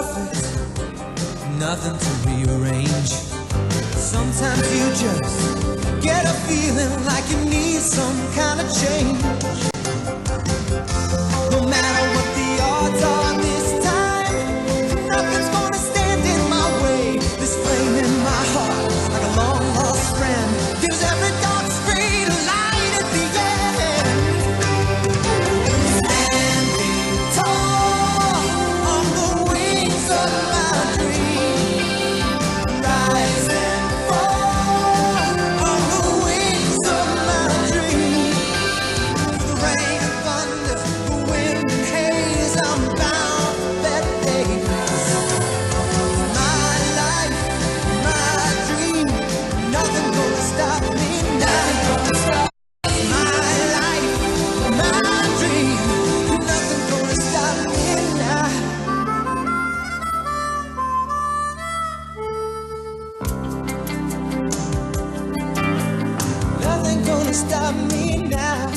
perfect, nothing to rearrange. Sometimes you just get a feeling like you need some kind of change. No matter what the odds are this time, nothing's gonna stand in my way. This flame in my heart, like a long lost friend, gives every dark street a light at the end. Standing tall on the wings of my dream, rise and fall on the wings of my dream. Through the rain and thunder, the wind and haze, I'm bound for better days. My life, my dream, nothing gonna stop me now. My life, my dream, nothing gonna stop me now. Nothing gonna stop me now.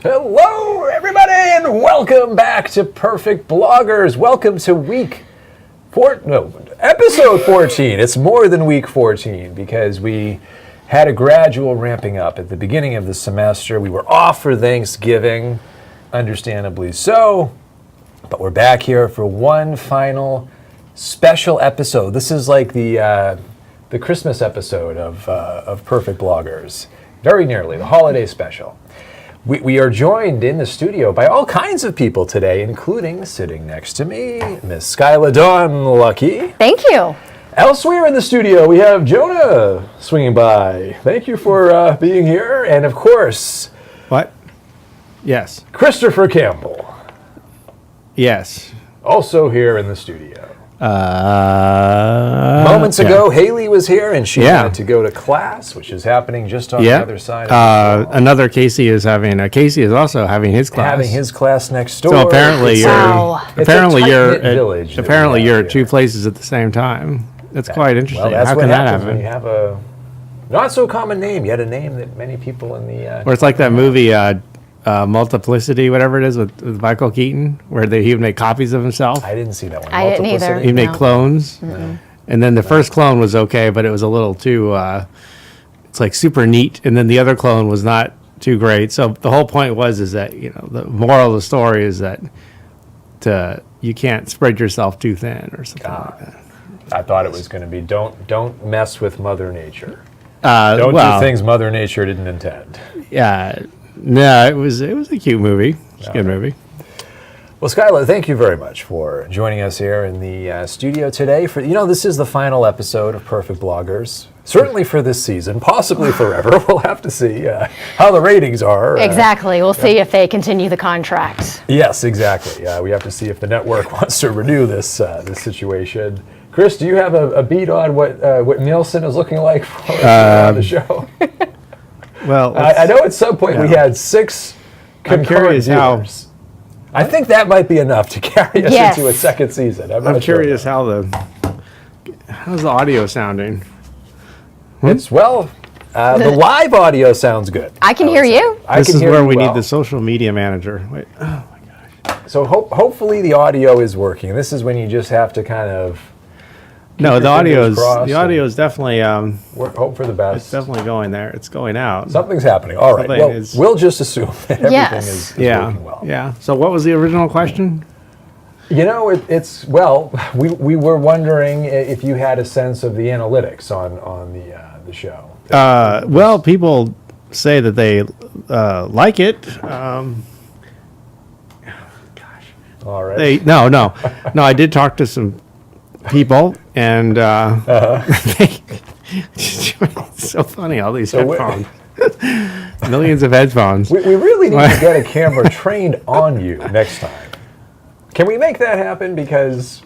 Hello, everybody, and welcome back to Perfect Bloggers. Welcome to episode 14. It's more than week 14 because we had a gradual ramping up at the beginning of the semester. We were off for Thanksgiving, understandably so, but we're back here for one final special episode. This is like the Christmas episode of Perfect Bloggers, very nearly the holiday special. We are joined in the studio by all kinds of people today, including sitting next to me, Miss Skyla Dawn Lucky. Thank you. Elsewhere in the studio, we have Jonah swinging by. Thank you for being here. And of course, What? Yes. Christopher Campbell, Yes. also here in the studio. Moments ago, Haley was here, and she had to go to class, which is happening just on the other side of the wall. Another Casey is also having his class. Having his class next door. So apparently It's you're a apparently village that apparently we you're have at two here. places at the same time. That's quite interesting. Well, that's How what can that happens when you happen? have a not so common name, yet a name that many people in the Or it's like that movie Multiplicity, whatever it is, with Michael Keaton, where he would make copies of himself. I didn't see that one. I didn't either. Multiplicity? He'd make No. clones. And then the first clone was okay, but it was a little too, it's like super neat. And then the other clone was not too great. So the whole point is that, the moral of the story is that you can't spread yourself too thin or something like that. I thought it was going to be don't mess with Mother Nature. Don't do things Mother Nature didn't intend. Yeah. No, it was a cute movie. It's a good movie. Well, Skyla, thank you very much for joining us here in the studio today. This is the final episode of Perfect Bloggers. Certainly for this season, possibly forever. We'll have to see how the ratings are. Exactly. We'll see if they continue the contract. Yes, exactly. We have to see if the network wants to renew this situation. Chris, do you have a beat on what Nielsen is looking like for the show? Well, I know at some point we had 6 concurrent curious how- viewers. I think that might be enough to carry us Yes. into a second season. I'm curious how's the audio sounding? It's the live audio sounds good. I can hear you. This is where we well. need the social media manager. Wait. So hopefully the audio is working. This is when you just have to kind of No, the your audio fingers crossed is definitely hope for the best. it's definitely going there. It's going out. Something's happening. All right. Something Well, is- we'll just assume that everything Yes. is Yeah. working well. Yeah. So what was the original question? We were wondering if you had a sense of the analytics on the show. Well, people say that they like it. All right. No. I did talk to some people, and it's so funny. All these headphones, millions of headphones. We really need to get a camera trained on you next time. Can we make that happen? Because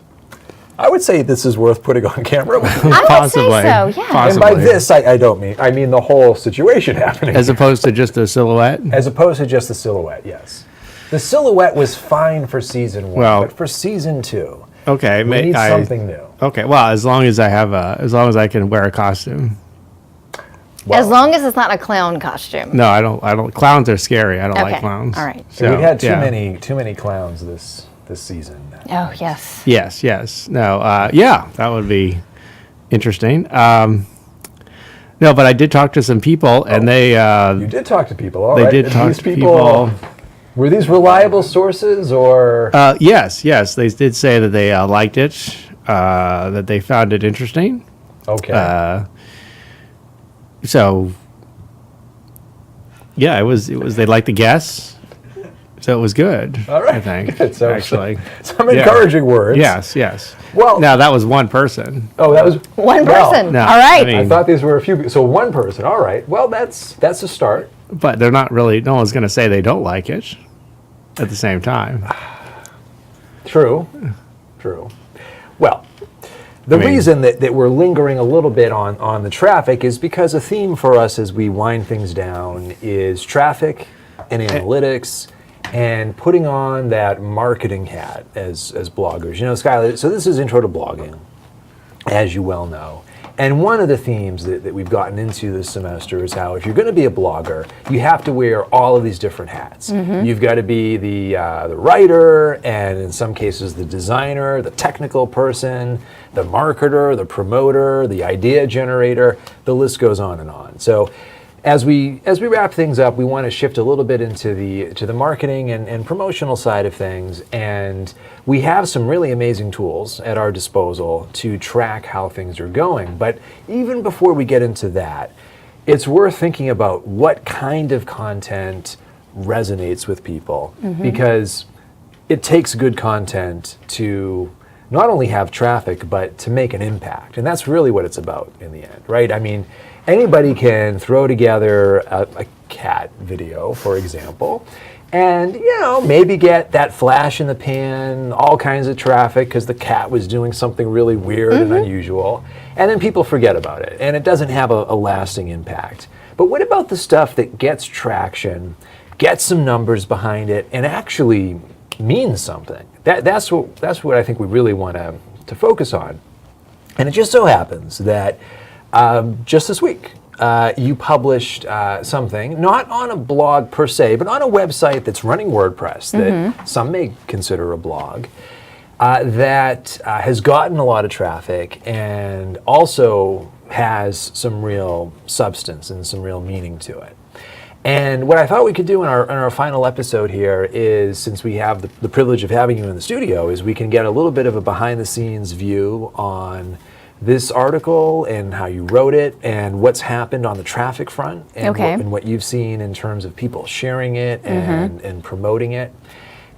I would say this is worth putting on camera. I would say so, yeah. And by this, I don't mean, I mean the whole situation happening. As opposed to just a silhouette? As opposed to just the silhouette, yes. The silhouette was fine for season 1, Well, but for season 2, okay, we need something new. Okay, well, as long as I can wear a costume. Well, As long as it's not a clown costume. No, I don't. Clowns are scary. I don't like Okay, clowns. all right. So, we've had too yeah. many clowns this season. Oh, yes. Yes, yes. No, yeah, that would be interesting. No, but I did talk to some people, and they You did talk to people, all they right? did And talk these to people. Were these reliable sources, or Yes, yes, they did say that they liked it, that they found it interesting. okay? So, yeah, it was. They liked the guests, so it was good. All right, I think good. So actually, some yeah. encouraging words. Yes, yes. Well- now that was one person. Oh, that was One well, person. no, All right. I mean- I thought these were a few. So one person. All right. Well, that's a start. But they're not really. No one's going to say they don't like it. At the same time, True. Well, the mean- reason that we're lingering a little bit on the traffic is because a theme for us as we wind things down is traffic and analytics and putting on that marketing hat as bloggers. You know, Skylar, so this is Intro to Blogging, as you well know. And one of the themes that we've gotten into this semester is how if you're going to be a blogger, you have to wear all of these different hats. You've got to be the writer, and in some cases the designer, the technical person, the marketer, the promoter, the idea generator. The list goes on and on. So as we wrap things up, we want to shift a little bit into the marketing and promotional side of things, and we have some really amazing tools at our disposal to track how things are going. But even before we get into that, it's worth thinking about what kind of content resonates with people, because it takes good content to not only have traffic, but to make an impact. And that's really what it's about in the end, right? I mean, anybody can throw together a cat video, for example, and, you know, maybe get that flash in the pan, all kinds of traffic because the cat was doing something really weird and unusual, and then people forget about it, and it doesn't have a lasting impact. But what about the stuff that gets traction, gets some numbers behind it, and actually means something? That's what I think we really want to focus on. And it just so happens that just this week, you published something, not on a blog per se, but on a website that's running WordPress that some may consider a blog, that has gotten a lot of traffic and also has some real substance and some real meaning to it. And what I thought we could do in our final episode here is, since we have the privilege of having you in the studio, is we can get a little bit of a behind-the-scenes view on this article and how you wrote it and what's happened on the traffic front and, Okay. and what you've seen in terms of people sharing it and promoting it,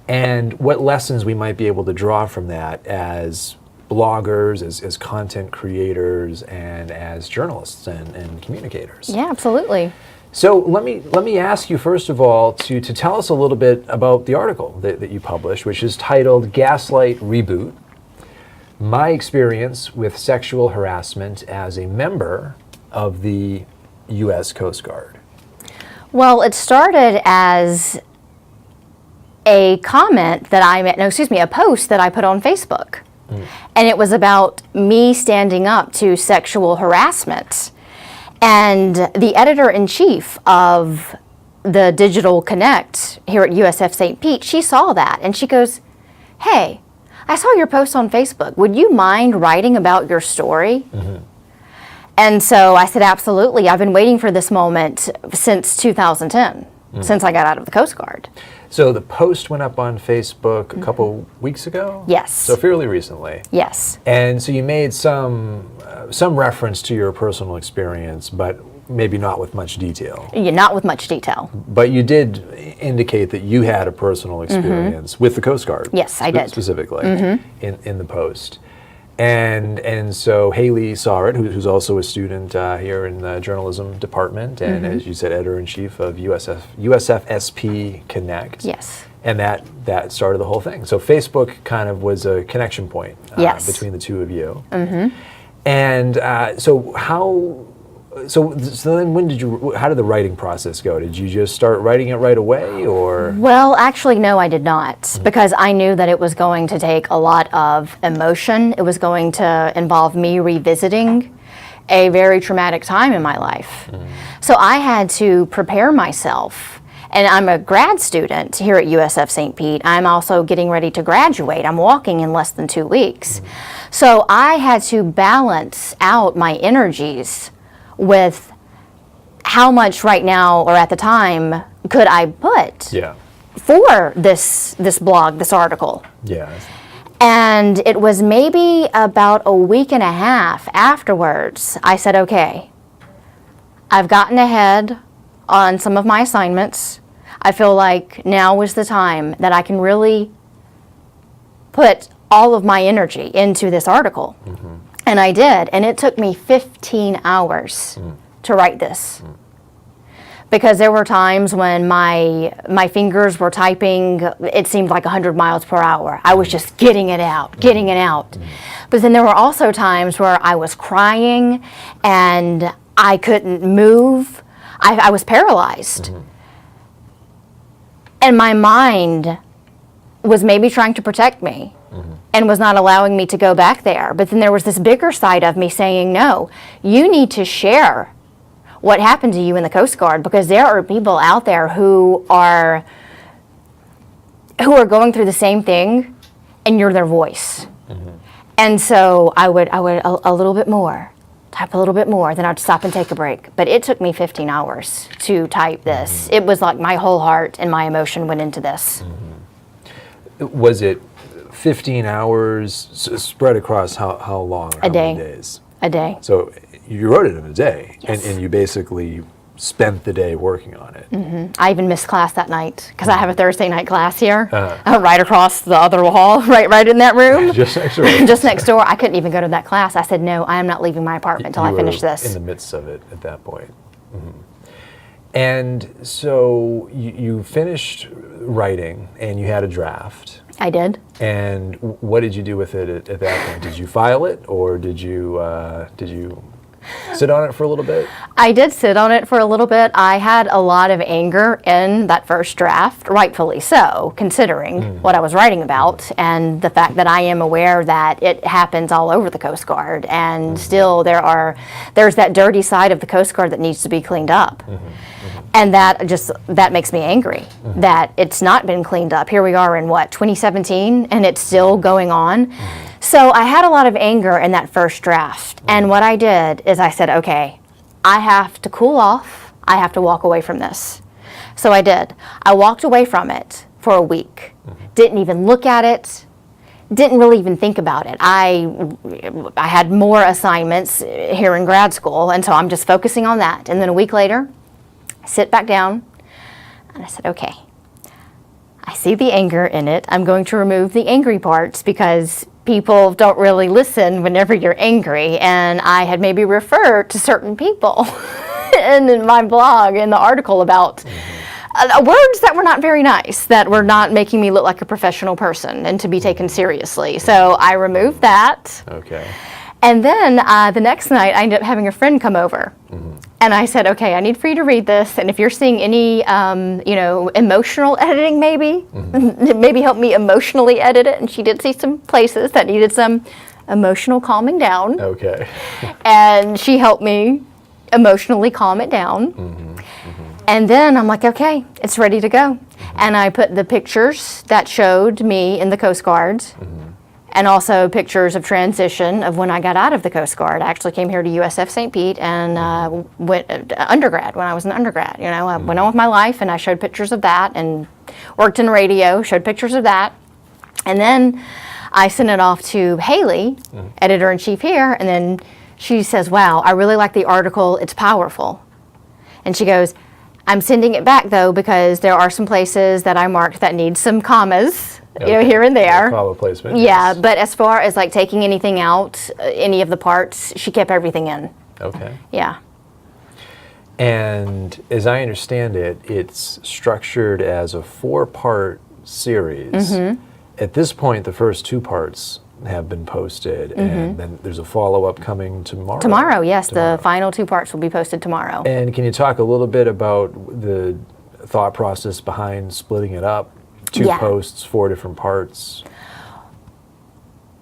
and what lessons we might be able to draw from that as bloggers, as content creators, and as journalists and communicators. Yeah, absolutely. So let me ask you first of all to tell us a little bit about the article that you published, which is titled "Gaslight Reboot: My Experience with Sexual Harassment as a Member of the U.S. Coast Guard." Well, it started as a comment that a post that I put on Facebook. And it was about me standing up to sexual harassment. And the editor-in-chief of the Digital Connect here at USF St. Pete, she saw that and she goes, "Hey, I saw your post on Facebook. Would you mind writing about your story?" And so I said, absolutely. I've been waiting for this moment since 2010, since I got out of the Coast Guard. So the post went up on Facebook a couple weeks ago? Yes. So fairly recently. Yes. And so you made some reference to your personal experience, but maybe not with much detail. Yeah, not with much detail. But you did indicate that you had a personal experience with the Coast Guard. Yes, I did. Specifically in the post. And so Haley saw it, who's also a student here in the journalism department, and as you said, editor-in-chief of USFSP Connect. Yes. And that started the whole thing. So Facebook kind of was a connection point Yes. between the two of you. And so then how did the writing process go? Did you just start writing it right away, or? Well, actually, no, I did not, because I knew that it was going to take a lot of emotion. It was going to involve me revisiting a very traumatic time in my life. So I had to prepare myself. And I'm a grad student here at USF St. Pete. I'm also getting ready to graduate. I'm walking in less than 2 weeks. So I had to balance out my energies with how much right now or at the time could I put Yeah. for this blog, this article. Yeah. And it was maybe about a week and a half afterwards, I said, okay, I've gotten ahead on some of my assignments. I feel like now is the time that I can really put all of my energy into this article. And I did. And it took me 15 hours to write this. Because there were times when my fingers were typing, it seemed like 100 miles per hour. I was just getting it out. But then there were also times where I was crying and I couldn't move. I was paralyzed. And my mind was maybe trying to protect me and was not allowing me to go back there. But then there was this bigger side of me saying, no, you need to share what happened to you in the Coast Guard, because there are people out there who are going through the same thing, and you're their voice. And so I would a little bit more, type a little bit more, then I'd stop and take a break. But it took me 15 hours to type this. It was like my whole heart and my emotion went into this. Was it 15 hours spread across how long? How day. many days? A day. So you wrote it in a day, Yes. and you basically spent the day working on it. I even missed class that night because I have a Thursday night class here, right across the other wall, right in that room. Just next door. Just next door. I couldn't even go to that class. I said, no, I am not leaving my apartment until I You finish were this. in the midst of it at that point. And so you finished writing, and you had a draft. I did. And what did you do with it at that point? Did you file it, or did you sit on it for a little bit? I did sit on it for a little bit. I had a lot of anger in that first draft, rightfully so, considering what I was writing about and the fact that I am aware that it happens all over the Coast Guard, and still there's that dirty side of the Coast Guard that needs to be cleaned up. And that makes me angry that it's not been cleaned up. Here we are in 2017, and it's still going on. So I had a lot of anger in that first draft. And what I did is I said, okay, I have to cool off. I have to walk away from this. So I did. I walked away from it for a week. Didn't even look at it. Didn't really even think about it. I had more assignments here in grad school, and so I'm just focusing on that. And then a week later, I sit back down, and I said, okay, I see the anger in it. I'm going to remove the angry parts because people don't really listen whenever you're angry. And I had maybe referred to certain people in my blog, in the article, about words that were not very nice, that were not making me look like a professional person and to be taken seriously. So I removed that. Okay. And then the next night, I ended up having a friend come over. And I said, okay, I need for you to read this. And if you're seeing any, emotional editing, maybe help me emotionally edit it. And she did see some places that needed some emotional calming down. Okay. And she helped me emotionally calm it down. And then I'm like, okay, it's ready to go. And I put the pictures that showed me in the Coast Guard. And also pictures of transition of when I got out of the Coast Guard. I actually came here to USF St. Pete and went undergrad when I was an undergrad. I went on with my life, and I showed pictures of that, and worked in radio, showed pictures of that. And then I sent it off to Haley, editor-in-chief here, and then she says, wow, I really like the article. It's powerful. And she goes, I'm sending it back, though, because there are some places that I marked that need some commas. Okay. Here and there. Comma placement. Yeah, yes. but as far as like taking anything out, any of the parts, she kept everything in. Okay. Yeah. And as I understand it, it's structured as a 4-part series. At this point, the first 2 parts have been posted, and then there's a follow-up coming tomorrow. Tomorrow, yes, the final 2 parts will be posted tomorrow. And can you talk a little bit about the thought process behind splitting it up? 2 Yeah. posts, 4 different parts.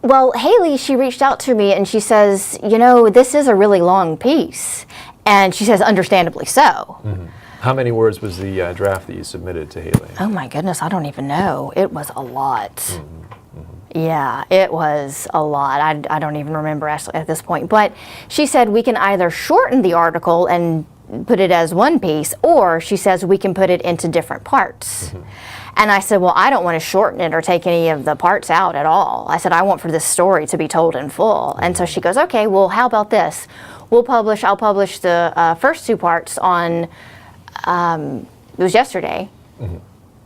Well, Haley, she reached out to me and she says, this is a really long piece. And she says, understandably so. How many words was the draft that you submitted to Haley? Oh my goodness, I don't even know. It was a lot. Yeah, it was a lot. I don't even remember actually at this point. But she said we can either shorten the article and put it as one piece, or she says we can put it into different parts. And I said, well, I don't want to shorten it or take any of the parts out at all. I said, I want for this story to be told in full. And so she goes, okay, well, how about this? I'll publish the first 2 parts on, it was yesterday.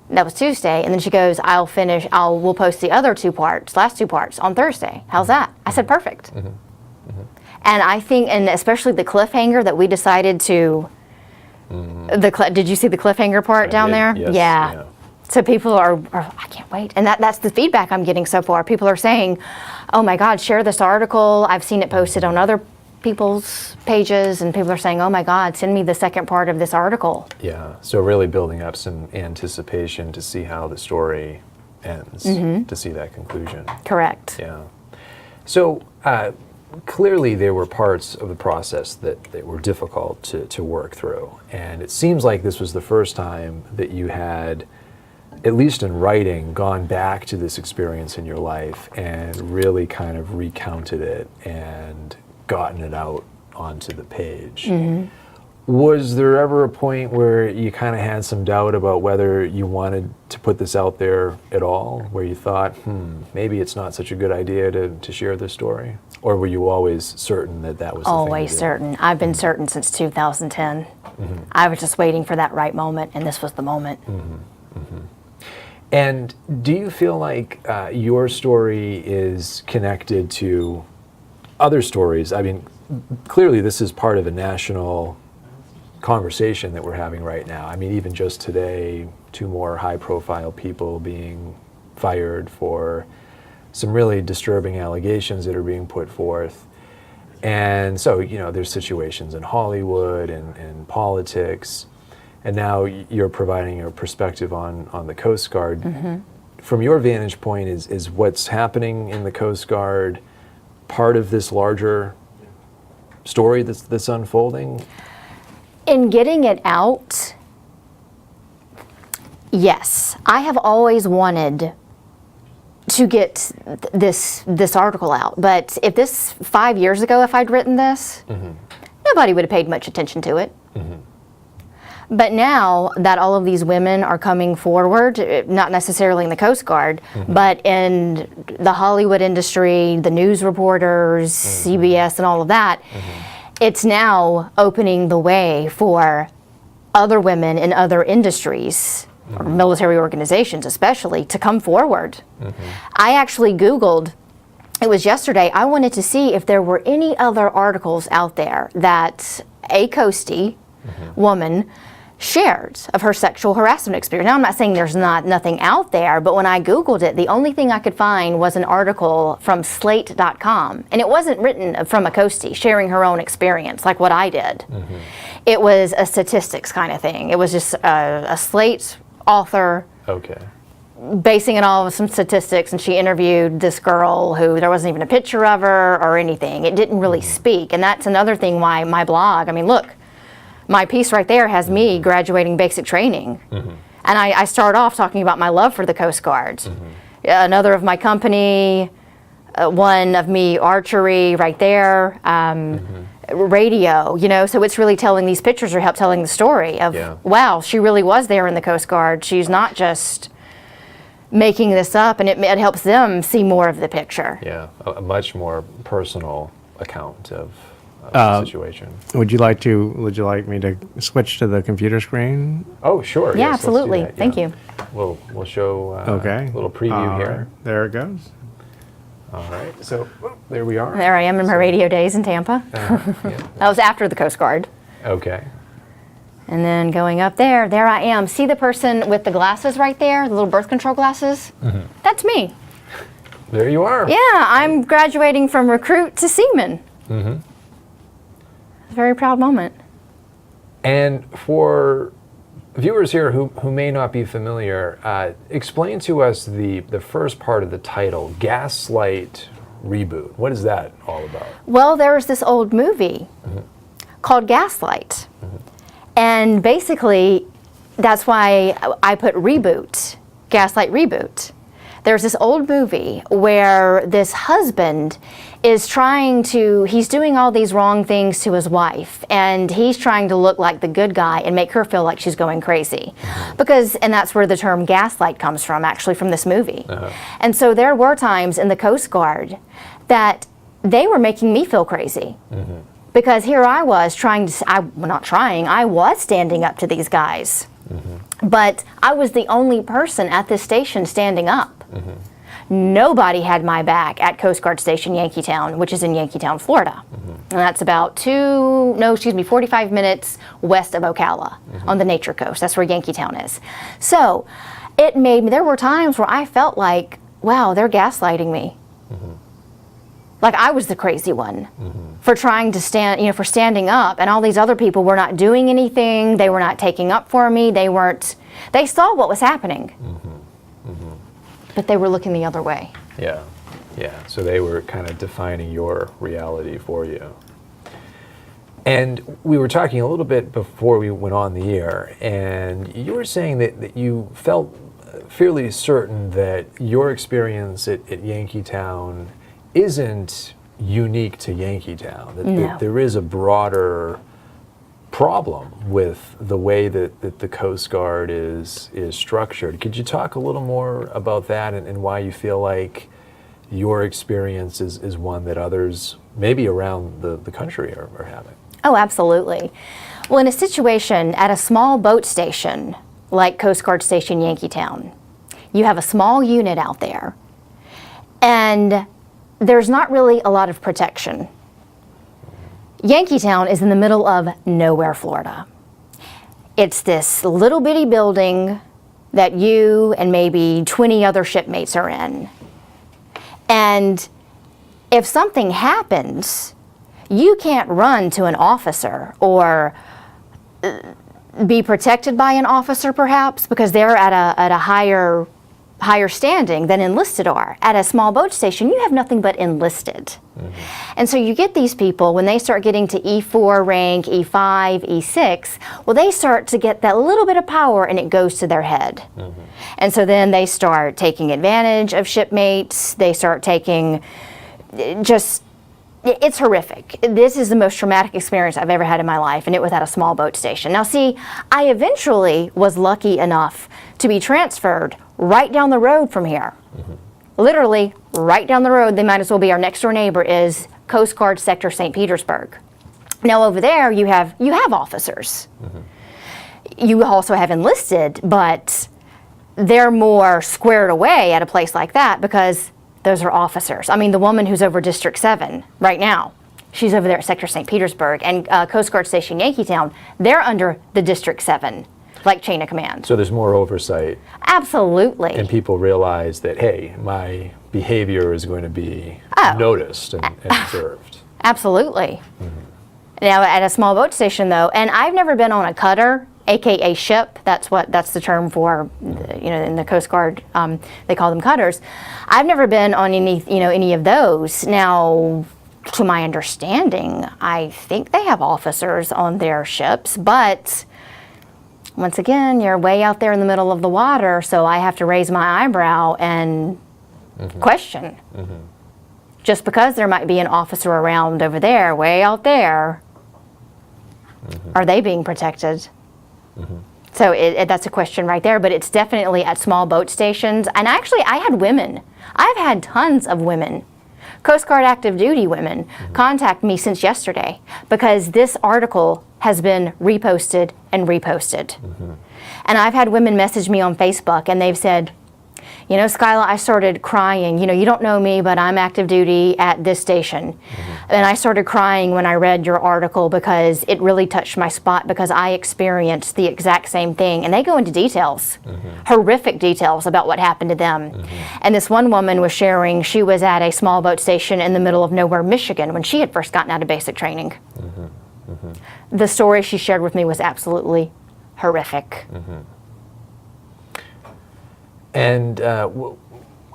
That was Tuesday. And then she goes, we'll post the other last 2 parts on Thursday. How's that? I said, perfect. And I think, and especially the cliffhanger that we decided to, did you see the cliffhanger part down there? Yes, Yeah. So people are, I can't wait. And that's the feedback I'm getting so far. People are saying, oh my God, share this article. I've seen it posted on other people's pages, and people are saying, oh my God, send me the second part of this article. Yeah, so really building up some anticipation to see how the story ends, to see that conclusion. Correct. Yeah. So clearly there were parts of the process that were difficult to work through. And it seems like this was the first time that you had, at least in writing, gone back to this experience in your life and really kind of recounted it and gotten it out onto the page. Was there ever a point where you kind of had some doubt about whether you wanted to put this out there at all, where you thought, maybe it's not such a good idea to share this story? Or were you always certain that was the thing Always to do? certain. I've been certain since 2010. I was just waiting for that right moment, and this was the moment. And do you feel like your story is connected to other stories? I mean, clearly this is part of a national conversation that we're having right now. I mean, even just today, 2 more high-profile people being fired for some really disturbing allegations that are being put forth. And so, there's situations in Hollywood and politics. And now you're providing your perspective on the Coast Guard. From your vantage point, is what's happening in the Coast Guard part of this larger story that's unfolding? In getting it out, yes. I have always wanted to get this article out. But if 5 years ago, if I'd written this, nobody would have paid much attention to it. But now that all of these women are coming forward, not necessarily in the Coast Guard, but in the Hollywood industry, the news reporters, CBS and all of that, it's now opening the way for other women in other industries, or military organizations especially, to come forward. I actually Googled, it was yesterday, I wanted to see if there were any other articles out there that a Coastie woman shared of her sexual harassment experience. Now, I'm not saying there's nothing out there, but when I Googled it, the only thing I could find was an article from Slate.com. And it wasn't written from a Coastie sharing her own experience like what I did. It was a statistics kind of thing. It was just a Slate author basing it all on some statistics, and she interviewed this girl who there wasn't even a picture of her or anything. It didn't really speak. And that's another thing why my blog, I mean, look, my piece right there has me graduating basic training. And I start off talking about my love for the Coast Guard. Another of my company, one of me archery right there, radio, so it's really telling, these pictures are help telling the story of, wow, she really was there in the Coast Guard. She's not just making this up, and it helps them see more of the picture. Yeah, a much more personal account of the situation. Would you like me to switch to the computer screen? Oh, sure. Yeah, yes, absolutely. Let's do that. Thank Yeah. you. We'll show Okay. a little preview here. Right. There it goes. All right. So there we are. There I am in my radio days in Tampa. Yeah. That was after the Coast Guard. Okay. And then going up there I am. See the person with the glasses right there, the little birth control glasses? That's me. There you are. Yeah, I'm graduating from recruit to seaman. It's a very proud moment. And for viewers here who may not be familiar, explain to us the first part of the title, Gaslight reboot. What is that all about? Well, there was this old movie called Gaslight. And basically, that's why I put reboot, Gaslight Reboot. There's this old movie where this husband is he's doing all these wrong things to his wife, and he's trying to look like the good guy and make her feel like she's going crazy. And that's where the term gaslight comes from, actually, from this movie. And so there were times in the Coast Guard that they were making me feel crazy. Because here I was I was standing up to these guys. But I was the only person at this station standing up. Nobody had my back at Coast Guard Station Yankeetown, which is in Yankeetown, Florida. And that's about 45 minutes west of Ocala on the Nature Coast. That's where Yankeetown is. So there were times where I felt like, wow, they're gaslighting me. Like I was the crazy one for trying to for standing up, and all these other people were not doing anything. They were not taking up for me. They saw what was happening, but they were looking the other way. Yeah. So they were kind of defining your reality for you. And we were talking a little bit before we went on the air, and you were saying that you felt fairly certain that your experience at Yankeetown isn't unique to Yankeetown, that there is a broader problem with the way that the Coast Guard is structured. Could you talk a little more about that and why you feel like your experience is one that others maybe around the country are having? Oh, absolutely. Well, in a situation at a small boat station like Coast Guard Station Yankeetown, you have a small unit out there, and there's not really a lot of protection. Yankeetown is in the middle of nowhere, Florida. It's this little bitty building that you and maybe 20 other shipmates are in. And if something happens, you can't run to an officer or be protected by an officer, perhaps, because they're at a higher standing than enlisted are. At a small boat station, you have nothing but enlisted. And so you get these people, when they start getting to E4 rank, E5, E6, well, they start to get that little bit of power and it goes to their head. And so then they start taking advantage of shipmates. They start taking it's horrific. This is the most traumatic experience I've ever had in my life, and it was at a small boat station. Now see, I eventually was lucky enough to be transferred right down the road from here. Literally right down the road. They might as well be our next door neighbor, is Coast Guard Sector St. Petersburg. Now over there you have officers. You also have enlisted, but they're more squared away at a place like that because those are officers. I mean, the woman who's over District 7 right now, she's over there at Sector St. Petersburg, and Coast Guard Station Yankeetown, they're under the District 7, like chain of command. So there's more oversight. Absolutely. And people realize that, hey, my behavior is going to be noticed and observed. Absolutely. Now, at a small boat station, though, and I've never been on a cutter, AKA ship. That's the term for, in the Coast Guard, they call them cutters. I've never been on any of those. Now, to my understanding, I think they have officers on their ships, but once again, you're way out there in the middle of the water, so I have to raise my eyebrow and question. Just because there might be an officer around over there, way out there, are they being protected? So that's a question right there, but it's definitely at small boat stations. And actually, I had women. I've had tons of women, Coast Guard active duty women, contact me since yesterday because this article has been reposted and reposted. And I've had women message me on Facebook and they've said, Skyla, I started crying. You don't know me, but I'm active duty at this station. And I started crying when I read your article because it really touched my spot because I experienced the exact same thing. And they go into details, horrific details about what happened to them. And this one woman was sharing she was at a small boat station in the middle of nowhere, Michigan, when she had first gotten out of basic training. The story she shared with me was absolutely horrific. And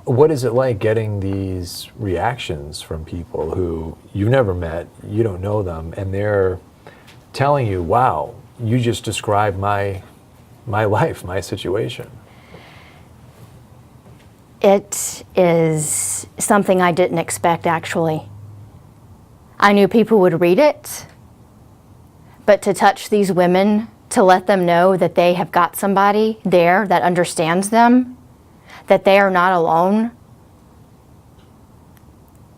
What is it like getting these reactions from people who you've never met, you don't know them, and they're telling you, wow, you just described my life, my situation? It is something I didn't expect, actually. I knew people would read it, but to touch these women, to let them know that they have got somebody there that understands them, that they are not alone,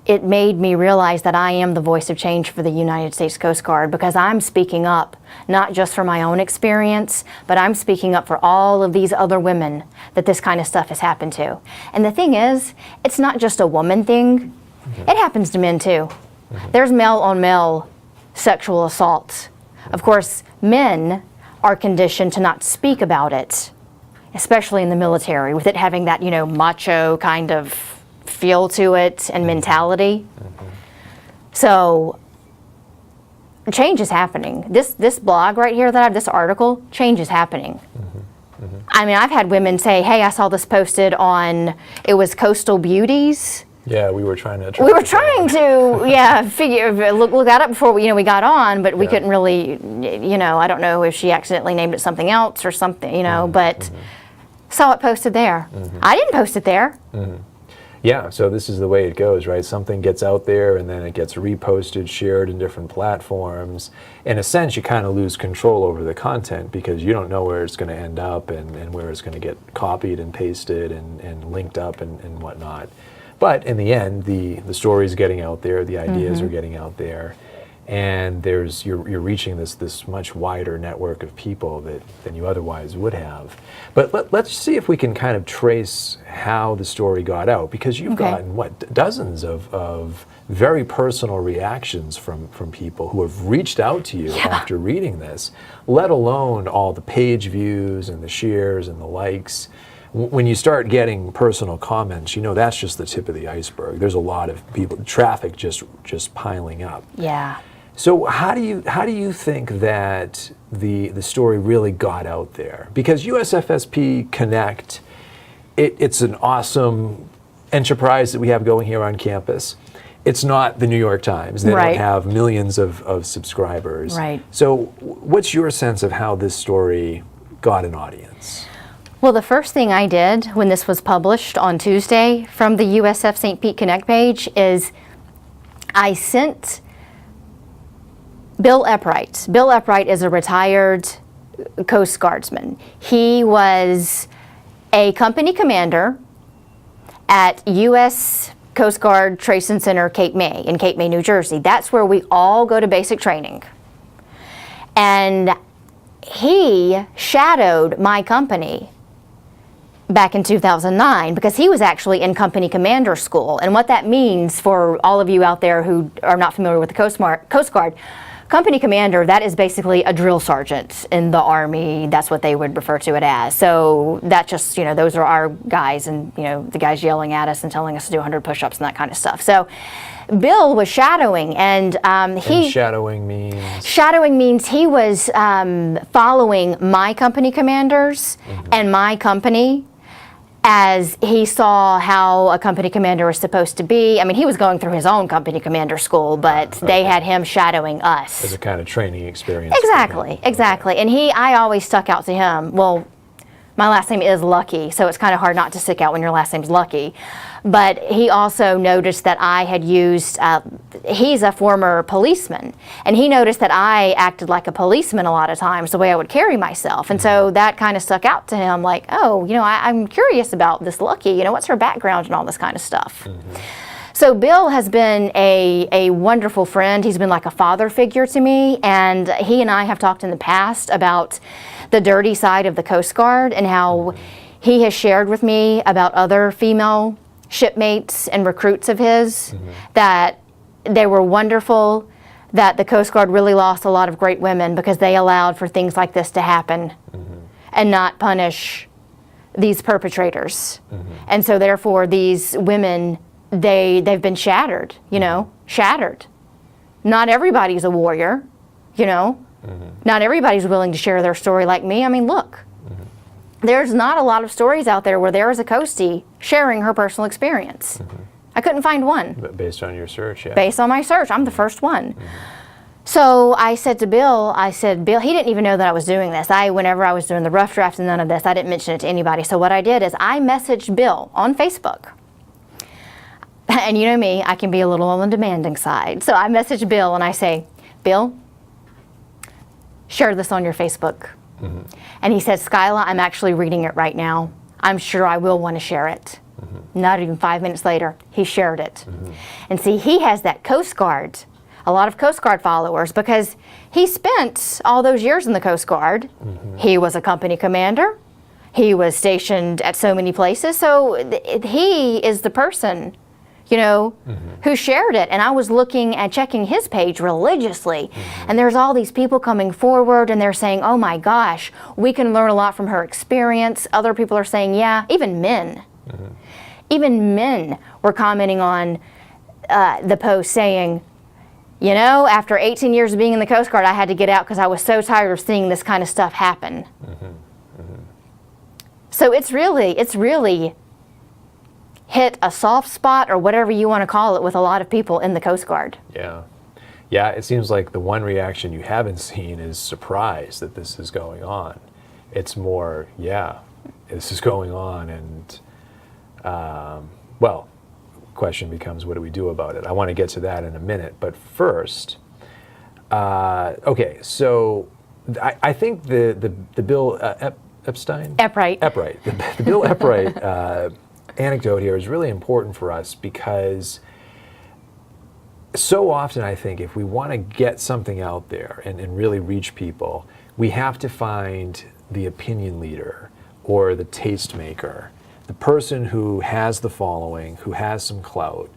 it made me realize that I am the voice of change for the United States Coast Guard, because I'm speaking up, not just for my own experience, but I'm speaking up for all of these other women that this kind of stuff has happened to. And the thing is, it's not just a woman thing. It happens to men too. There's male on male sexual assault. Of course, men are conditioned to not speak about it, especially in the military, with it having that, macho kind of feel to it and mentality. So change is happening. This blog right here that I have, this article, change is happening. I mean, I've had women say, hey, I saw this posted on, it was Coastal Beauties. Yeah, we were trying to. Look that up before we got on, but we couldn't really, I don't know if she accidentally named it something else or something, but saw it posted there. I didn't post it there. Yeah, so this is the way it goes, right? Something gets out there and then it gets reposted, shared in different platforms. In a sense, you kind of lose control over the content because you don't know where it's going to end up and where it's going to get copied and pasted and linked up and whatnot. But in the end, the story's getting out there, the ideas are getting out there, and you're reaching this much wider network of people than you otherwise would have. But let's see if we can kind of trace how the story got out, because you've gotten dozens of very personal reactions from people who have reached out to you after reading this, let alone all the page views and the shares and the likes. When you start getting personal comments, that's just the tip of the iceberg. There's a lot of people, traffic just piling up. Yeah. So how do you think that the story really got out there? Because USFSP Connect, it's an awesome enterprise that we have going here on campus. It's not the New York Times. They don't have millions of subscribers. Right. So what's your sense of how this story got an audience? Well, the first thing I did when this was published on Tuesday from the USF St. Pete Connect page is I sent Bill Eppright. Bill Eppright is a retired Coast Guardsman. He was a company commander at U.S. Coast Guard Tracing Center, Cape May, in Cape May, New Jersey. That's where we all go to basic training. And he shadowed my company back in 2009 because he was actually in company commander school. And what that means for all of you out there who are not familiar with the Coast Guard, company commander, that is basically a drill sergeant in the Army. That's what they would refer to it as. So that just, those are our guys and, the guys yelling at us and telling us to do 100 push-ups and that kind of stuff. So Bill was shadowing and shadowing means? Shadowing means he was following my company commanders and my company as he saw how a company commander was supposed to be. I mean, he was going through his own company commander school, but they had him shadowing us. As a kind of training experience. Exactly. And I always stuck out to him. Well, my last name is Lucky, so it's kind of hard not to stick out when your last name's Lucky. But he also noticed that I had used, he's a former policeman, and he noticed that I acted like a policeman a lot of times, the way I would carry myself. And so that kind of stuck out to him, like, oh, I'm curious about this Lucky, what's her background and all this kind of stuff. So Bill has been a wonderful friend. He's been like a father figure to me, and he and I have talked in the past about the dirty side of the Coast Guard and how he has shared with me about other female shipmates and recruits of his, that they were wonderful, that the Coast Guard really lost a lot of great women because they allowed for things like this to happen and not punish these perpetrators. And so therefore these women, they've been shattered, shattered. Not everybody's a warrior, Not everybody's willing to share their story like me. I mean, look. there's not a lot of stories out there where there is a Coastie sharing her personal experience. I couldn't find one. But based on your search, yeah. Based on my search, I'm the first one. So I said to Bill, Bill, he didn't even know that I was doing this. Whenever I was doing the rough draft and none of this, I didn't mention it to anybody. So what I did is I messaged Bill on Facebook. And you know me, I can be a little on the demanding side. So I messaged Bill and I say, Bill, share this on your Facebook. And he said, Skyla, I'm actually reading it right now. I'm sure I will want to share it. Not even 5 minutes later, he shared it. And see, he has that Coast Guard, a lot of Coast Guard followers, because he spent all those years in the Coast Guard. He was a company commander. He was stationed at so many places. So he is the person, you know, who shared it. And I was looking and checking his page religiously. And there's all these people coming forward and they're saying, oh my gosh, we can learn a lot from her experience. Other people are saying, yeah, even men. Even men were commenting on the post saying, you know, after 18 years of being in the Coast Guard, I had to get out because I was so tired of seeing this kind of stuff happen. So it's really hit a soft spot or whatever you want to call it with a lot of people in the Coast Guard. Yeah. Yeah, it seems like the one reaction you haven't seen is surprise that this is going on. It's more, yeah, this is going on, and well, question becomes, what do we do about it? I want to get to that in a minute, but first, okay, so I think the Bill Epstein? Eppright. The Bill Eppright anecdote here is really important for us because so often I think if we want to get something out there and really reach people, we have to find the opinion leader or the tastemaker, the person who has the following, who has some clout,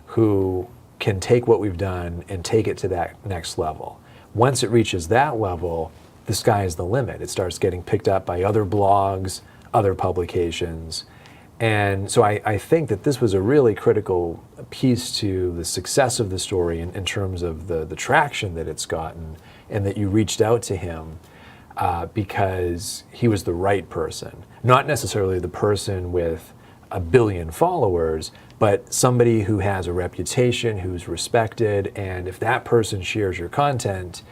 who can take what we've done and take it to that next level. Once it reaches that level, the sky is the limit. It starts getting picked up by other blogs, other publications. And so I think that this was a really critical piece to the success of the story in terms of the traction that it's gotten, and that you reached out to him because he was the right person. Not necessarily the person with 1 billion followers, but somebody who has a reputation, who's respected, and if that person shares your content,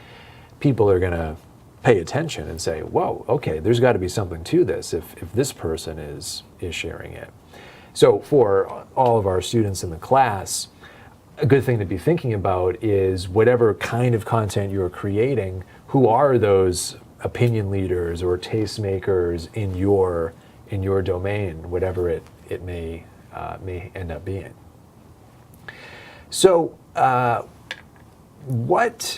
people are going to pay attention and say, whoa, okay, there's got to be something to this if this person is sharing it. So for all of our students in the class, a good thing to be thinking about is whatever kind of content you're creating, who are those opinion leaders or tastemakers in your domain, whatever it may end up being. So what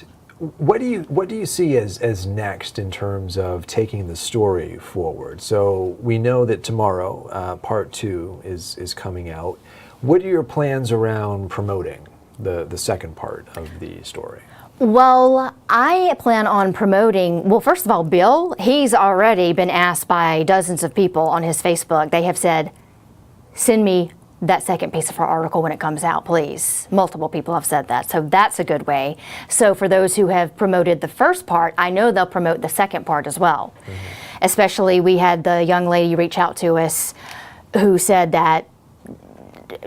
do you see as next in terms of taking the story forward? So we know that tomorrow, part 2 is coming out. What are your plans around promoting the second part of the story? Well, I plan on promoting, well, first of all, Bill, he's already been asked by dozens of people on his Facebook. They have said, send me that second piece of her article when it comes out, please. Multiple people have said that, so that's a good way. So for those who have promoted the first part, I know they'll promote the second part as well. Especially, we had the young lady reach out to us who said that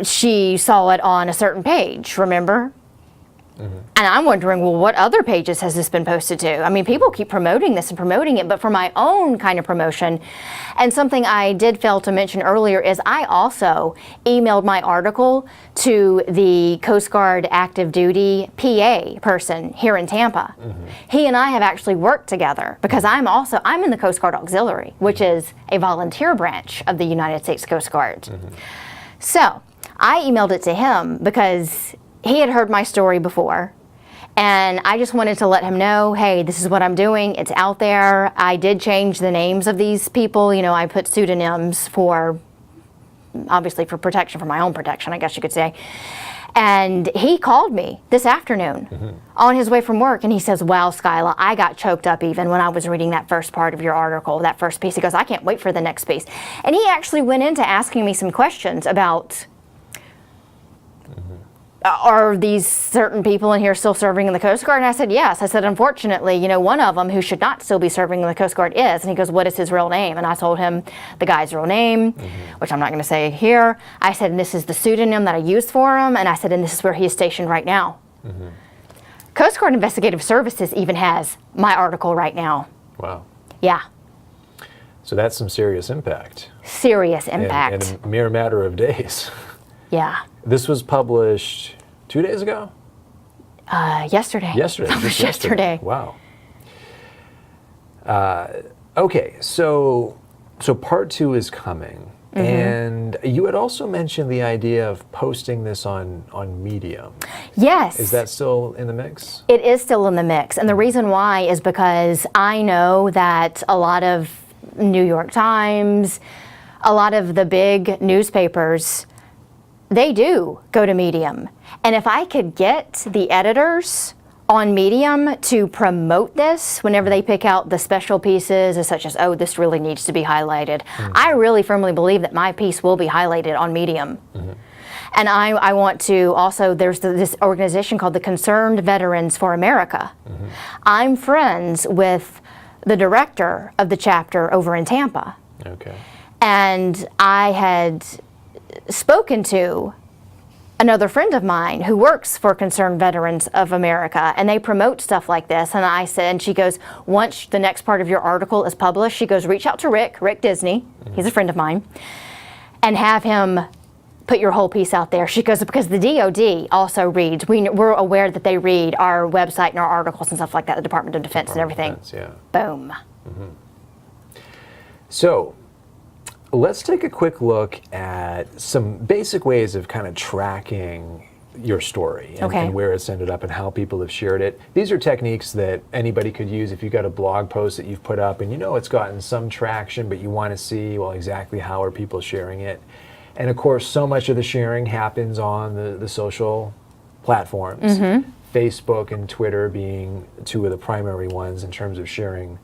she saw it on a certain page, remember? And I'm wondering, well, what other pages has this been posted to? I mean, people keep promoting this and promoting it, but for my own kind of promotion, and something I did fail to mention earlier is I also emailed my article to the Coast Guard active duty PA person here in Tampa. He and I have actually worked together because I'm in the Coast Guard Auxiliary, which is a volunteer branch of the United States Coast Guard. So I emailed it to him because he had heard my story before, and I just wanted to let him know, hey, this is what I'm doing. It's out there. I did change the names of these people. You know, I put pseudonyms for, obviously for protection, for my own protection, I guess you could say. And he called me this afternoon on his way from work, and he says, wow, Skyla, I got choked up even when I was reading that first part of your article, that first piece. He goes, I can't wait for the next piece. And he actually went into asking me some questions about are these certain people in here still serving in the Coast Guard? And I said, yes. I said, unfortunately, one of them who should not still be serving in the Coast Guard is. And he goes, what is his real name? And I told him the guy's real name, which I'm not going to say here. I said, and this is the pseudonym that I used for him. And I said, and this is where he is stationed right now. Coast Guard Investigative Services even has my article right now. Wow. Yeah, So that's some serious impact. serious impact. In a mere matter of days. Yeah. This was published 2 days ago? Yesterday. Yesterday. Published just yesterday. Wow. Okay, so part 2 is coming. And you had also mentioned the idea of posting this on Medium. Yes. Is that still in the mix? It is still in the mix. And the reason why is because I know that a lot of New York Times, a lot of the big newspapers, they do go to Medium. And if I could get the editors on Medium to promote this whenever they pick out the special pieces, as such as, oh, this really needs to be highlighted. I really firmly believe that my piece will be highlighted on Medium. And I want to also, there's this organization called the Concerned Veterans for America. I'm friends with the director of the chapter over in Tampa. Okay. And I had spoken to another friend of mine who works for Concerned Veterans of America, and they promote stuff like this. And I said, and she goes, once the next part of your article is published, she goes, reach out to Rick Disney, he's a friend of mine, and have him put your whole piece out there. She goes, because the DOD also reads, we're aware that they read our website and our articles and stuff like that, the Department of Defense and everything. Defense, yeah. Boom. So let's take a quick look at some basic ways of kind of tracking your story and, Okay. and where it's ended up and how people have shared it. These are techniques that anybody could use if you've got a blog post that you've put up and it's gotten some traction, but you want to see, well, exactly how are people sharing it. And of course, so much of the sharing happens on the social platforms, Facebook and Twitter being two of the primary ones in terms of sharing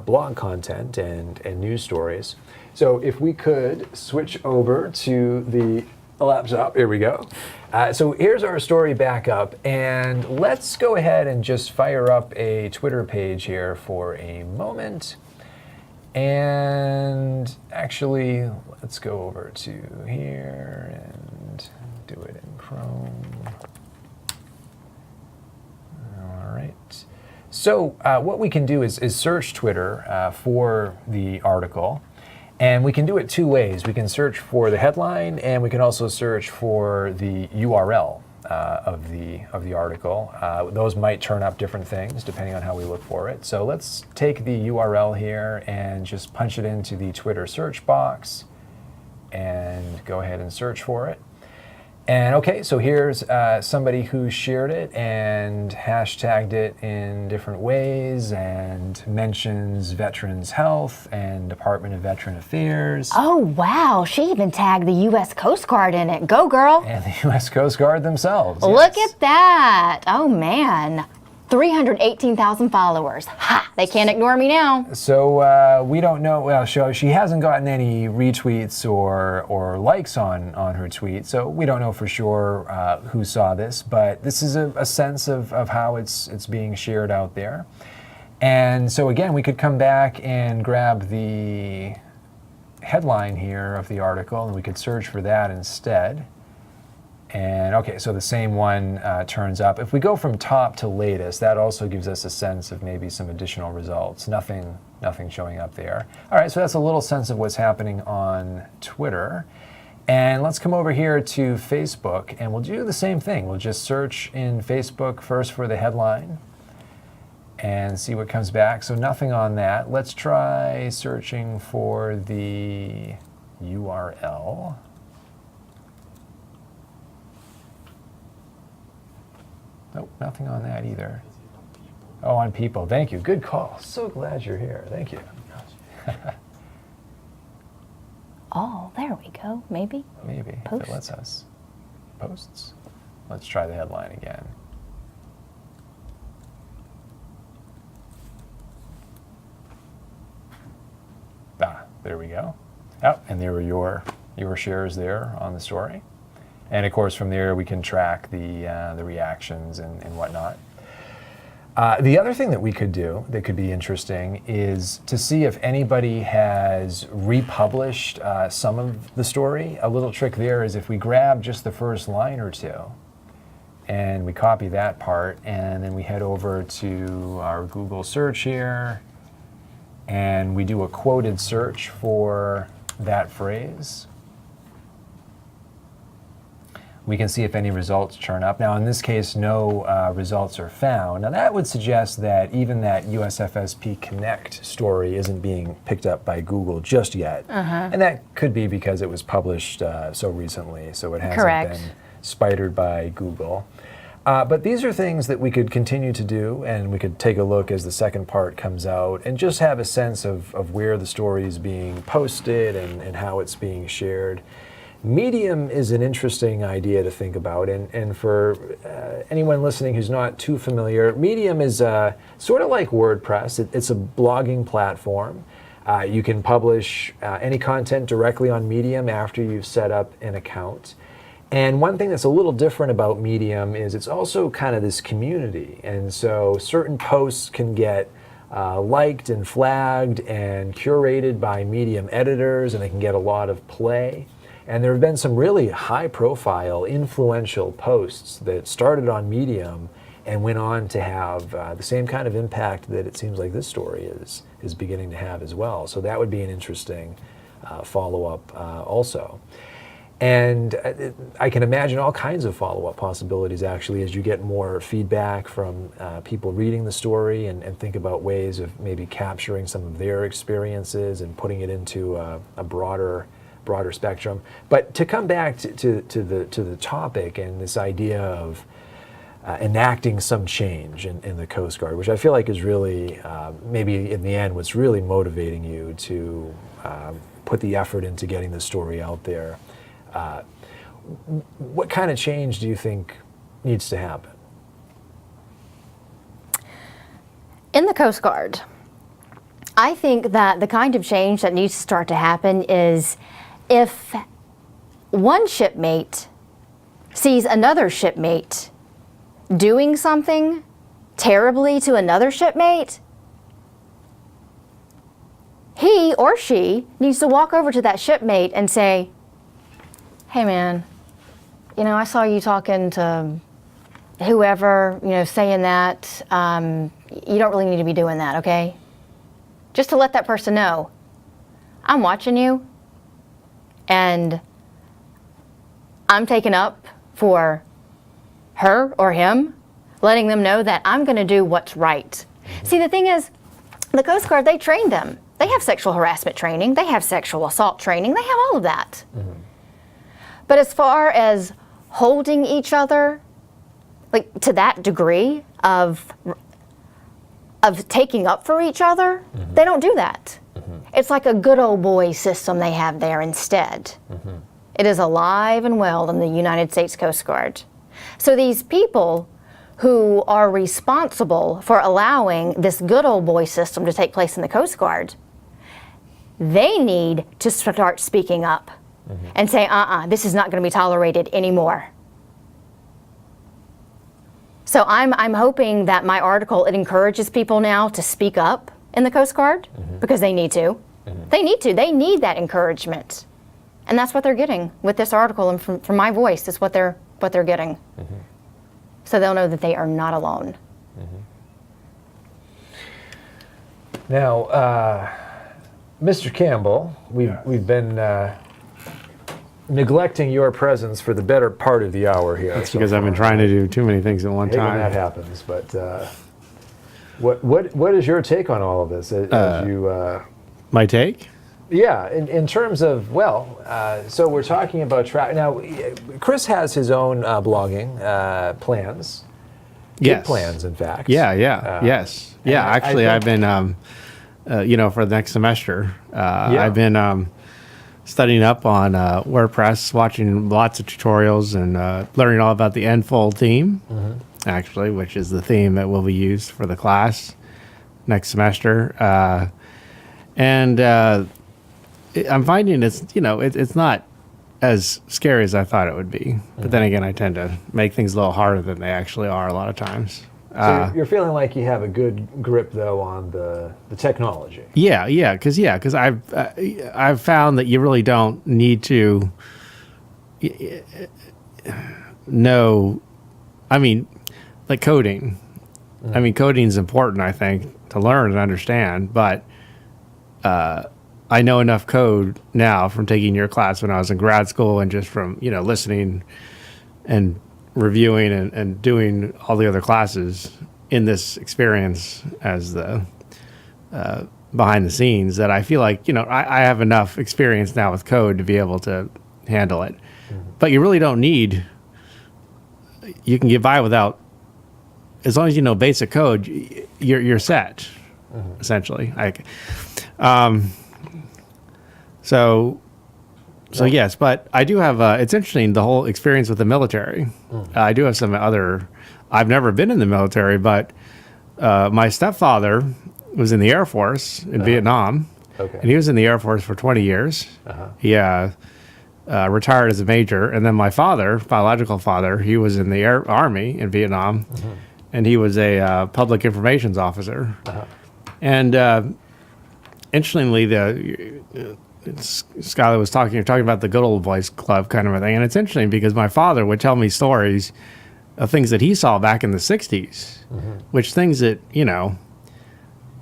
blog content and news stories. So if we could switch over to the laptop, here we go. So here's our story backup, and let's go ahead and just fire up a Twitter page here for a moment. And actually, let's go over to here and do it in Chrome. All right. So what we can do is search Twitter for the article. And we can do it two ways. We can search for the headline, and we can also search for the URL of the article. Those might turn up different things depending on how we look for it. So let's take the URL here and just punch it into the Twitter search box and go ahead and search for it. And okay, so here's somebody who shared it and hashtagged it in different ways and mentions Veterans Health and Department of Veteran Affairs. Oh, wow. She even tagged the U.S. Coast Guard in it. Go, girl. And the U.S. Coast Guard themselves. Look yes. at that. Oh, man. 318,000 followers. Ha! They can't ignore me now. So we don't know. Well, she hasn't gotten any retweets or likes on her tweet, so we don't know for sure who saw this. But this is a sense of how it's being shared out there. And so again, we could come back and grab the headline here of the article, and we could search for that instead. And okay, so the same one turns up. If we go from top to latest, that also gives us a sense of maybe some additional results. Nothing showing up there. All right, so that's a little sense of what's happening on Twitter. And let's come over here to Facebook, and we'll do the same thing. We'll just search in Facebook first for the headline and see what comes back. So nothing on that. Let's try searching for the URL. Nope, nothing on that either. Oh, on people. Thank you. Good call. So glad you're here. Thank you. Oh, there we go. Maybe. Maybe, if Post. it lets us. Posts. Let's try the headline again. There we go. Oh, and there were your shares there on the story. And of course, from there we can track the reactions and whatnot. The other thing that we could do that could be interesting is to see if anybody has republished some of the story. A little trick there is if we grab just the first line or two and we copy that part, and then we head over to our Google search here and we do a quoted search for that phrase, we can see if any results turn up. Now, in this case, no results are found. Now, that would suggest that even that USFSP Connect story isn't being picked up by Google just yet. And that could be because it was published so recently, so it hasn't Correct. been spidered by Google. But these are things that we could continue to do, and we could take a look as the second part comes out and just have a sense of where the story is being posted and how it's being shared. Medium is an interesting idea to think about, and for anyone listening who's not too familiar, Medium is sort of like WordPress. It's a blogging platform. You can publish any content directly on Medium after you've set up an account. And one thing that's a little different about Medium is it's also kind of this community, and so certain posts can get liked and flagged and curated by Medium editors, and they can get a lot of play. And there have been some really high-profile, influential posts that started on Medium and went on to have the same kind of impact that it seems like this story is beginning to have as well. So that would be an interesting follow-up also. And I can imagine all kinds of follow-up possibilities, actually, as you get more feedback from people reading the story and think about ways of maybe capturing some of their experiences and putting it into a broader spectrum. But to come back to the topic and this idea of enacting some change in the Coast Guard, which I feel like is really, maybe in the end, what's really motivating you to put the effort into getting the story out there. What kind of change do you think needs to happen? In the Coast Guard, I think that the kind of change that needs to start to happen is if one shipmate sees another shipmate doing something terribly to another shipmate, he or she needs to walk over to that shipmate and say, "Hey man, I saw you talking to whoever, saying that. You don't really need to be doing that, okay? Just to let that person know, I'm watching you, and I'm taking up for her or him, letting them know that I'm going to do what's right." See, the thing is, the Coast Guard, they train them. They have sexual harassment training. They have sexual assault training. They have all of that. But as far as holding each other, like to that degree of taking up for each other, they don't do that. It's like a good old boy system they have there instead. It is alive and well in the United States Coast Guard. So these people who are responsible for allowing this good old boy system to take place in the Coast Guard, they need to start speaking up and say, this is not going to be tolerated anymore. So I'm hoping that my article, it encourages people now to speak up in the Coast Guard because they need to. They need to. They need that encouragement. And that's what they're getting with this article, and from my voice, that's what they're getting. So they'll know that they are not alone. Now, Mr. Campbell, we've been neglecting your presence for the better part of the hour here. That's because I've been trying to do too many things at one I hate when that time. happens, but what is your take on all of this? As you, My take? yeah, in terms of so we're talking about now. Chris has his own blogging plans. Yes. Big plans, in fact. Yes. Yeah, I actually, think- I've been, for the next semester, Yeah. I've been studying up on WordPress, watching lots of tutorials, and learning all about the Enfold theme, actually, which is the theme that will be used for the class next semester. I'm finding it's not as scary as I thought it would be. But then again, I tend to make things a little harder than they actually are a lot of times. So you're feeling like you have a good grip, though, on the technology. Because I've found that you really don't need to know. I mean, like coding. I mean, coding is important, I think, to learn and understand. But I know enough code now from taking your class when I was in grad school and just from listening and reviewing and doing all the other classes in this experience as the behind the scenes, that I feel like I have enough experience now with code to be able to handle it. But you really don't need. You can get by without, as long as you know basic code. You're set, essentially. So yes, but I do have. It's interesting, the whole experience with the military. I do have some other. I've never been in the military, but my stepfather was in the Air Force in Vietnam, and he was in the Air Force for 20 years. He retired as a major, and then my father, biological father, he was in the Army in Vietnam, and he was a public information officer. And interestingly, Skylar was talking about the good old boys club kind of a thing, and it's interesting because my father would tell me stories of things that he saw back in the 60s, which things that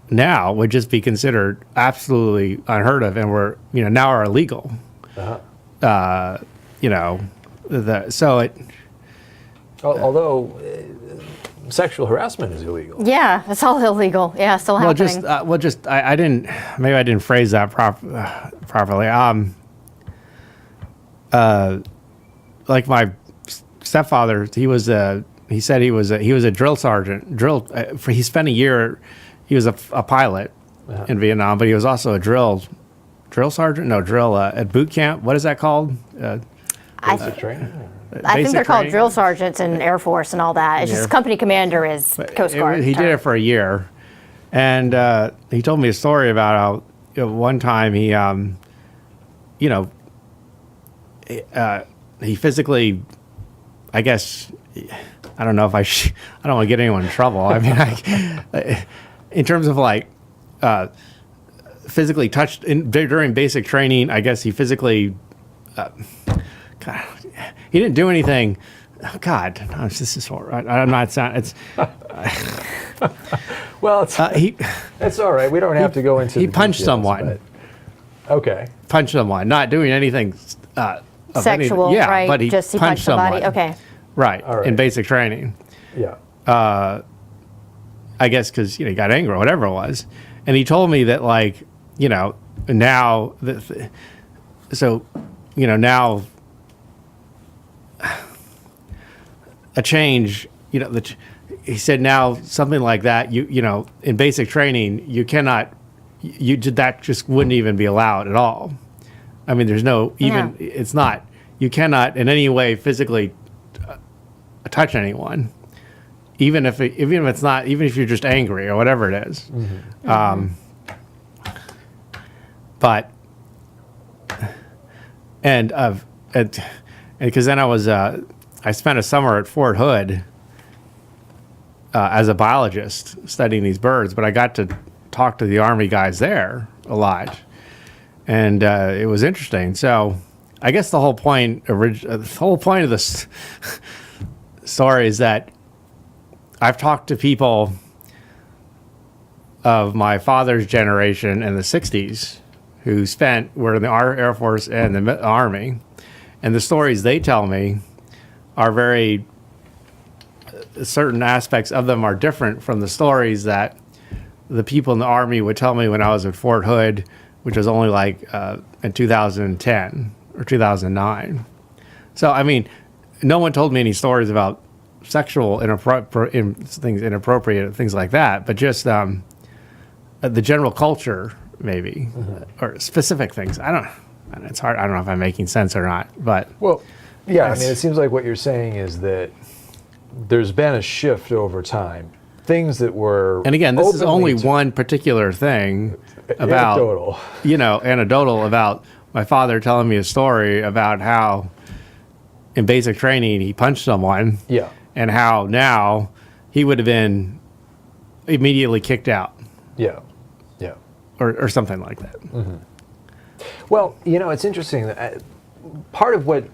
now would just be considered absolutely unheard of, and were now are illegal. Although sexual harassment is illegal. Yeah, it's all illegal. Yeah, still happening. I didn't phrase that properly. Like my stepfather, he said he was a drill sergeant. He spent a year. He was a pilot in Vietnam, but he was also a drill sergeant. No, at boot camp. What is that called? Basic training. I think they're called training? drill sergeants in Air Force and all that. It's just company commander is Coast Guard. He did it for a year, and he told me a story about how one time he, he physically, I guess, I don't know if I don't want to get anyone in trouble. I mean, in terms of like physically touched during basic training, I guess he physically. God, he didn't do anything. Oh, God, no, this is horrible. I'm not saying it's. Well, it's all right. We don't have to go into. He the punched details, someone. but- Okay. Punched someone, not doing anything of Sexual, yeah, right? but he Just he punched punched somebody. someone. Okay. Right, All right. in basic training. Yeah. I guess because he got angry or whatever it was, and he told me that now now a change. He said now something like that. In basic training, you cannot. That just wouldn't even be allowed at all. I mean, there's no even. No. It's not. You cannot in any way physically touch anyone, even if it's not. Even if you're just angry or whatever it is. But and because then I spent a summer at Fort Hood as a biologist studying these birds, but I got to talk to the Army guys there a lot, and it was interesting. So I guess the whole point of this story is that I've talked to people of my father's generation in the 60s who were in the Air Force and the Army, and the stories they tell me are very certain aspects of them are different from the stories that the people in the Army would tell me when I was at Fort Hood, which was only in 2010 or 2009. So, I mean, no one told me any stories about sexual inappropriate things like that, but just the general culture, maybe, or specific things. It's hard. I don't know if I'm making sense or not, but. Well, yeah, I mean, it seems like what you're saying is that there's been a shift over time. Things that were And again, this is only openly one particular thing about anecdotal. Anecdotal about my father telling me a story about how in basic training he punched someone. Yeah. And how now he would have been immediately kicked out Yeah. Yeah. or something like that. Well, it's interesting. Part of what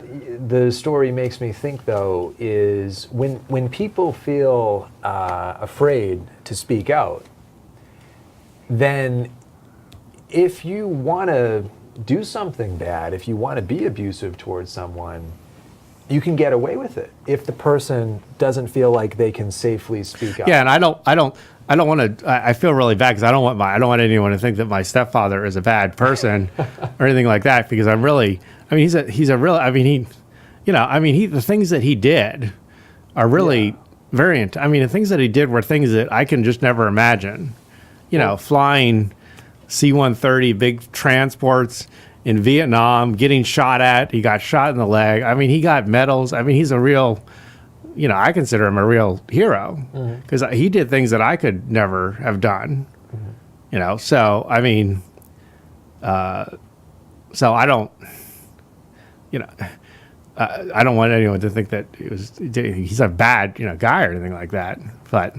the story makes me think, though, is when people feel afraid to speak out, then if you want to do something bad, if you want to be abusive towards someone, you can get away with it if the person doesn't feel like they can safely speak up. Yeah, and I don't want to. I feel really bad because I don't want anyone to think that my stepfather is a bad person or anything like that. Because I'm really, I mean, he's a real. I mean, the things that he did are really very. I mean, the things that he did were things that I can just never imagine. Flying C-130 big transports in Vietnam, getting shot at. He got shot in the leg. I mean, he got medals. I mean, he's a real. I consider him a real hero because he did things that I could never have done. So I mean, so I don't. I don't want anyone to think that he's a bad guy or anything like that. But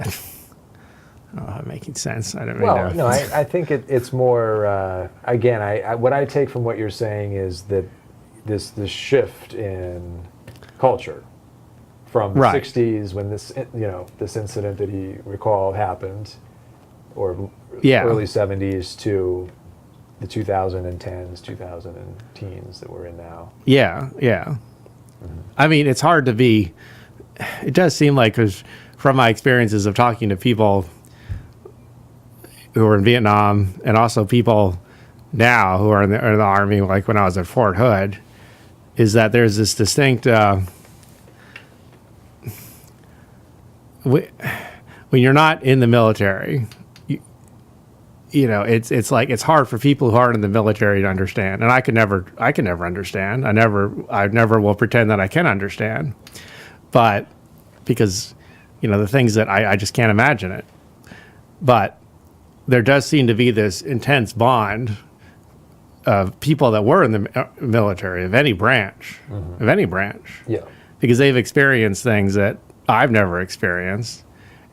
I don't know how I'm making sense. I don't Well, mean to. no, I think it's more. Again, what I take from what you're saying is that this shift in culture from the Right. 60s when this incident that he recalled happened, or Yeah. early 70s to the 2010s, 2010s that we're in now. Yeah. I mean, it's hard to be. It does seem like, because from my experiences of talking to people who are in Vietnam and also people now who are in the Army, like when I was at Fort Hood, is that there's this distinct. When you're not in the military, it's like it's hard for people who aren't in the military to understand, and I can never understand. I never will pretend that I can understand, but because the things that I just can't imagine it. But there does seem to be this intense bond of people that were in the military of any branch, Yeah. because they've experienced things that I've never experienced,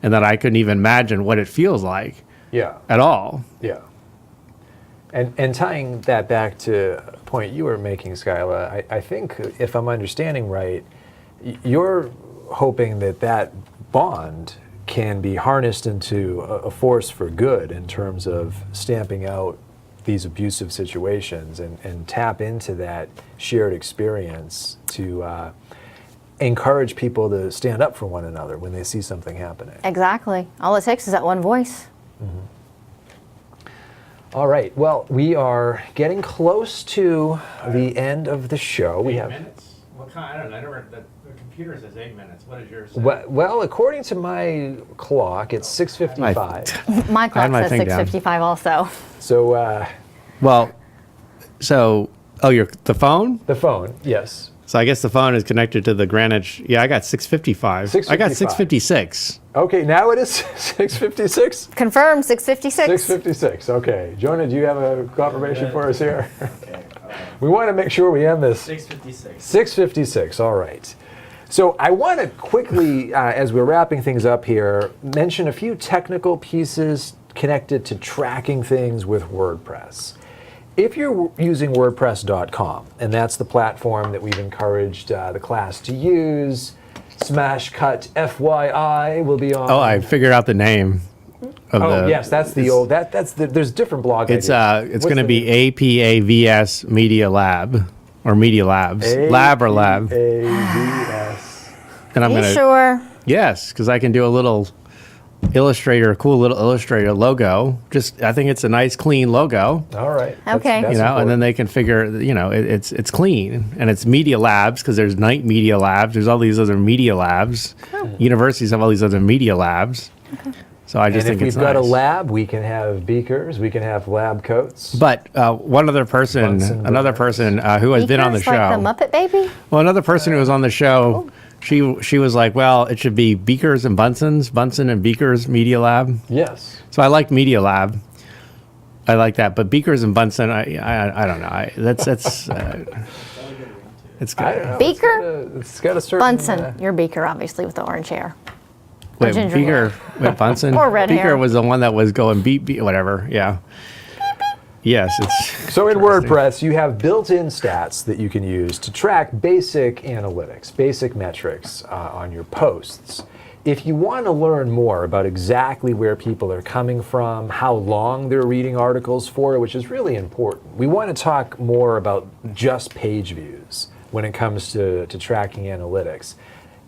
and that I couldn't even imagine what it feels like Yeah. at all. Yeah. And tying that back to a point you were making, Skyla, I think if I'm understanding right, you're hoping that bond can be harnessed into a force for good in terms of stamping out these abusive situations and tap into that shared experience to encourage people to stand up for one another when they see something happening. Exactly. All it takes is that one voice. All right. Well, we are getting close to the end of the show. We have minutes. What kind? I don't know. The computer says 8 minutes. What is yours? well, according to my clock, it's 6:55. My clock my says thing down. 6:55 also. So Well, so the phone. the phone, yes. So I guess the phone is connected to the Greenwich. Yeah, I got 6:55. I got 6:56. Okay, now it is 6:56. Confirmed 6:56. 6:56. Okay, Jonah, do you have a confirmation for us here? We want to make sure we end this. 6:56. 6:56. All right. So I want to quickly, as we're wrapping things up here, mention a few technical pieces connected to tracking things with WordPress. If you're using WordPress.com, and that's the platform that we've encouraged the class to use, Smashcut FYI will be on. Oh, I figured out the name of the. Oh, yes, that's the old. That's the. There's different blog. It's ideas. it's What's going to the be APAVS Media Lab or Media Labs, Lab or Lab, AVS. and I'm Are you going to sure? yes, because I can do a little cool little Illustrator logo. I think it's a nice clean logo. All right. Okay. That's And then important. they can figure, it's clean, and it's Media Labs because there's Night Media Labs. There's all these other media labs. Universities have all these other media labs. So I just And if think it's we've got a nice. lab, we can have beakers. We can have lab coats. But one other person, Bunsen another burners. person who has been on the Beakers show. like the Muppet Baby? Well, another person who was on the show, she was like, well, it should be Beakers and Bunsen and Beakers Media Lab. Yes. So I liked Media Lab. I like that. But Beakers and Bunsen, I don't know. That's it's I don't good. know. Beaker? It's got a certain. Bunsen, your Beaker, obviously, with the orange hair. Wait, ginger Beaker, wait, Bunsen. Or red Beaker hair. was the one that was going beep, whatever. Yeah. Yes, it's So in interesting. WordPress, you have built-in stats that you can use to track basic analytics, basic metrics on your posts. If you want to learn more about exactly where people are coming from, how long they're reading articles for, which is really important, we want to talk more about just page views when it comes to tracking analytics.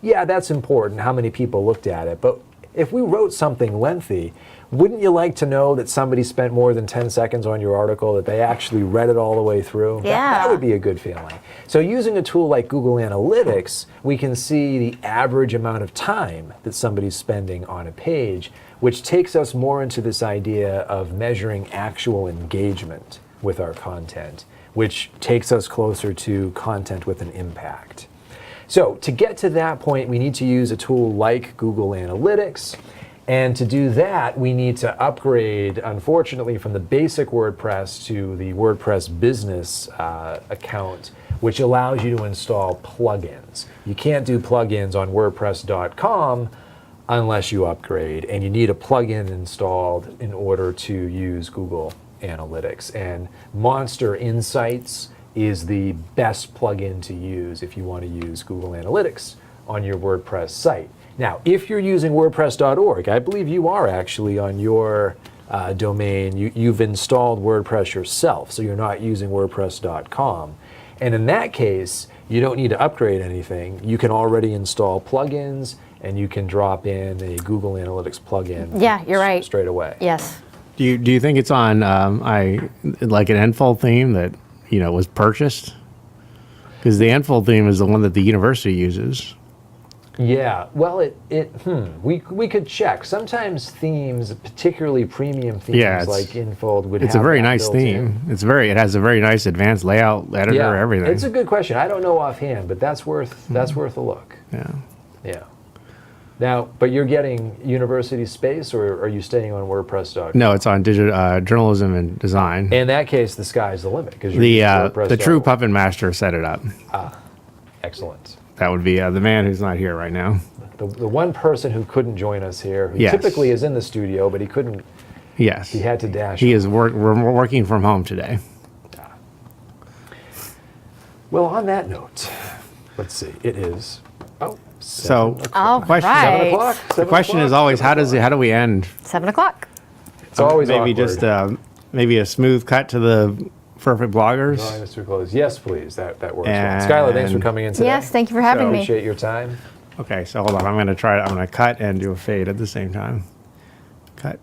Yeah, that's important, how many people looked at it, but if we wrote something lengthy, wouldn't you like to know that somebody spent more than 10 seconds on your article, that they actually read it all the way through? That Yeah. would be a good feeling. So using a tool like Google Analytics, we can see the average amount of time that somebody's spending on a page, which takes us more into this idea of measuring actual engagement with our content, which takes us closer to content with an impact. So to get to that point, we need to use a tool like Google Analytics. And to do that, we need to upgrade, unfortunately, from the basic WordPress to the WordPress business account, which allows you to install plugins. You can't do plugins on WordPress.com unless you upgrade, and you need a plugin installed in order to use Google Analytics. And Monster Insights is the best plugin to use if you want to use Google Analytics on your WordPress site. Now, if you're using WordPress.org, I believe you are actually on your domain. You've installed WordPress yourself, so you're not using WordPress.com. And in that case, you don't need to upgrade anything. You can already install plugins, and you can drop in a Google Analytics plugin. Yeah, you're right. Straight away. Yes. Do you think it's on like an Enfold theme that was purchased? Because the Enfold theme is the one that the university uses. Yeah, well, we could check. Sometimes themes, particularly premium themes Yeah, it's- like Infold, would It's have a very that nice built in. theme. It has a very nice advanced layout editor, Yeah, everything. it's a good question. I don't know offhand, but that's worth a look. yeah. Yeah. Now, but you're getting university space, or are you staying on WordPress.com? No, it's on digital journalism and design. In that case, the sky's the limit because The true puppet master set it up. Excellent. That would be the man who's not here right now. The one person who couldn't join us here, who Yes. typically is in the studio, but he couldn't. Yes. He had to dash. He is we're working from home today. Well, on that note, let's see. It is. Oh, So, All question- right. 7 o'clock. the question is always how do we end? 7 o'clock. It's always maybe awkward. just maybe a smooth cut to the perfect bloggers. Drawing us too close. Yes, please. That works. Well. And- Skylar, thanks for coming in today. Yes, thank you for having me. Appreciate your time. Okay, so hold on. I'm going to cut and do a fade at the same time. Cut.